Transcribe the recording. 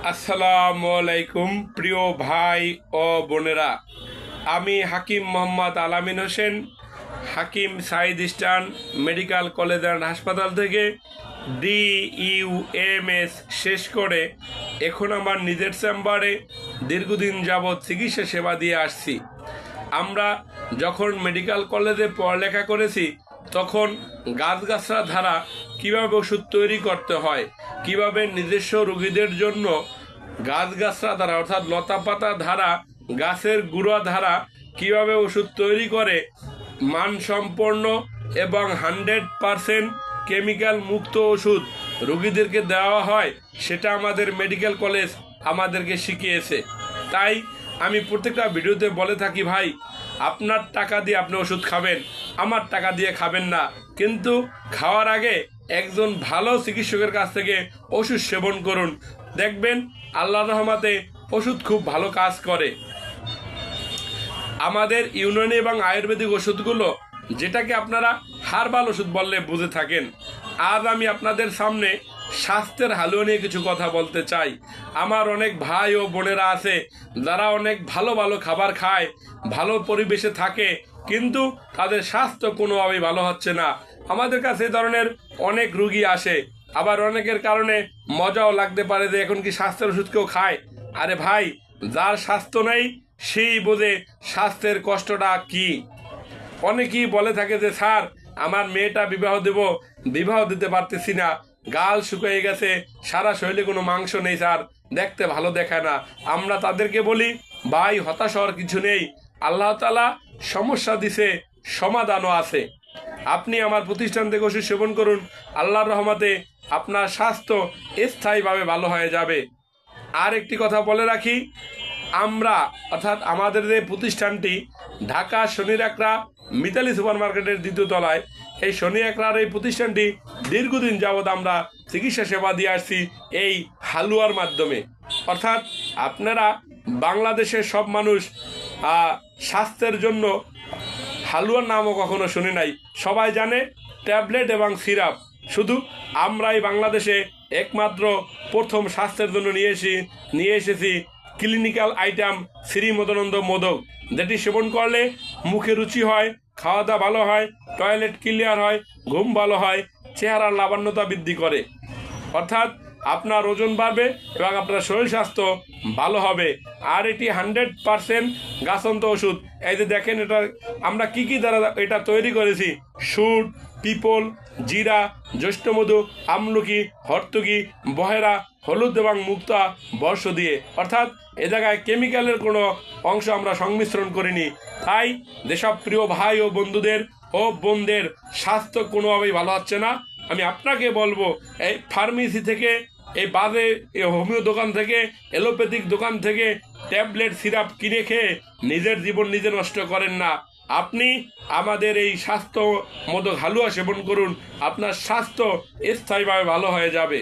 আসসালামু আলাইকুম প্রিয় ভাই ও বোনেরা। আমি Hakim Mohammad Alamin Hossain, Hakim Said eastern medical college and হাসপাতাল থেকে DUMS শেষ করে এখন আমার নিজের চেম্বারে দীর্ঘদিন যাবৎ চিকিৎসা সেবা দিয়ে আসছি। আমরা যখন মেডিকেল কলেজে পড়ালেখা করেছি তখন গাছগাছরা ধারা কিভাবে ওষুধ তৈরি করতে হয়, কিভাবে নিজস্ব রোগীদের জন্য গাছগাছরা ধারা অর্থাৎ লতাপাতা ধারা, গাছের গুঁড়া ধারা কিভাবে ওষুধ তৈরি করে মানসম্পন্ন এবং 100% কেমিক্যাল মুক্ত ওষুধ রোগীদেরকে দেওয়া হয়, সেটা আমাদের মেডিকেল কলেজ আমাদেরকে শিখিয়েছে। তাই আমি প্রত্যেকটা ভিডিওতে বলে থাকি, ভাই আপনার টাকা দিয়ে আপনি ওষুধ খাবেন, আমার টাকা দিয়ে খাবেন না, কিন্তু খাওয়ার আগে একজন ভালো চিকিৎসকের কাছ থেকে ওষুধ সেবন করুন, দেখবেন আল্লাহর রহমতে ওষুধ খুব ভালো কাজ করে। আমাদের ইউনানি এবং আয়ুর্বেদিক ওষুধগুলো, যেটাকে আপনারা হার্বাল ওষুধ বললে বুঝে থাকেন, আজ আমি আপনাদের সামনে স্বাস্থ্যের হালুয়া নিয়ে কিছু কথা বলতে চাই। আমার অনেক ভাই ও বোনেরা আছে যারা অনেক ভালো ভালো খাবার খায়, ভালো পরিবেশে থাকে, কিন্তু তাদের স্বাস্থ্য কোনোভাবেই ভালো হচ্ছে না। আমাদের কাছে এই ধরনের অনেক রুগী আসে, আবার অনেকের কারণে মজাও লাগতে পারে যে এখন কি স্বাস্থ্যের ওষুধ কেউ খায়। আরে ভাই, যার স্বাস্থ্য নেই সেই বোঝে স্বাস্থ্যের কষ্টটা কি। অনেকেই বলে থাকে যে স্যার, আমার মেয়েটা বিবাহ দিতে পারতেছি না, গাল শুকিয়ে গেছে, সারা শরীরে কোনো মাংস নেই স্যার, দেখতে ভালো দেখায় না। আমরা তাদেরকে বলি, ভাই হতাশ হওয়ার কিছু নেই, আল্লাহ তাআলা সমস্যা দিছে, সমাধানও আছে। আপনি আমার প্রতিষ্ঠান থেকে ওষুধ সেবন করুন, আল্লাহর রহমতে আপনার স্বাস্থ্য স্থায়ীভাবে ভালো হয়ে যাবে। আর একটি কথা বলে রাখি, আমরা অর্থাৎ আমাদের যে প্রতিষ্ঠানটি ঢাকা শনির একরা মিতালি সুপার মার্কেটের 2য় তলায়, এই শনি একরার এই প্রতিষ্ঠানটি দীর্ঘদিন যাবৎ আমরা চিকিৎসা সেবা দিয়ে আসছি এই হালুয়ার মাধ্যমে। অর্থাৎ আপনারা বাংলাদেশের সব মানুষ স্বাস্থ্যের জন্য হালুয়ার নামও কখনো শুনে নাই, সবাই জানে ট্যাবলেট এবং সিরাপ। শুধু আমরাই বাংলাদেশে একমাত্র প্রথম স্বাস্থ্যের জন্য নিয়ে এসেছি ক্লিনিক্যাল আইটেম শ্রীমদানন্দ মোদক, যেটি সেবন করলে মুখে রুচি হয়, খাওয়া দাওয়া ভালো হয়, টয়লেট ক্লিয়ার হয়, ঘুম ভালো হয়, চেহারার লাবণ্যতা বৃদ্ধি করে। অর্থাৎ আপনার ওজন বাড়বে এবং আপনার শরীর স্বাস্থ্য ভালো হবে। আর এটি 100% গাছন্ত ওষুধ। এই যে দেখেন, এটা আমরা কি দ্বারা এটা তৈরি করেছি: সুর, পিপল, জিরা, জ্যৈষ্ঠমধু, আমলকি, হর্তকি, বহেরা, হলুদ এবং মুক্তা বর্ষ দিয়ে। অর্থাৎ এ জায়গায় কেমিক্যালের কোনো অংশ আমরা সংমিশ্রণ করিনি। তাই যেসব প্রিয় ভাই ও বন্ধুদের ও বোনদের স্বাস্থ্য কোনোভাবেই ভালো হচ্ছে না, আমি আপনাকে বলবো, এই ফার্মেসি থেকে, এই বাজে হোমিও দোকান থেকে, এলোপ্যাথিক দোকান থেকে ট্যাবলেট সিরাপ কিনে খেয়ে নিজের জীবন নিজে নষ্ট করেন না। আপনি আমাদের এই স্বাস্থ্য মোদক হালুয়া সেবন করুন, আপনার স্বাস্থ্য স্থায়ীভাবে ভালো হয়ে যাবে।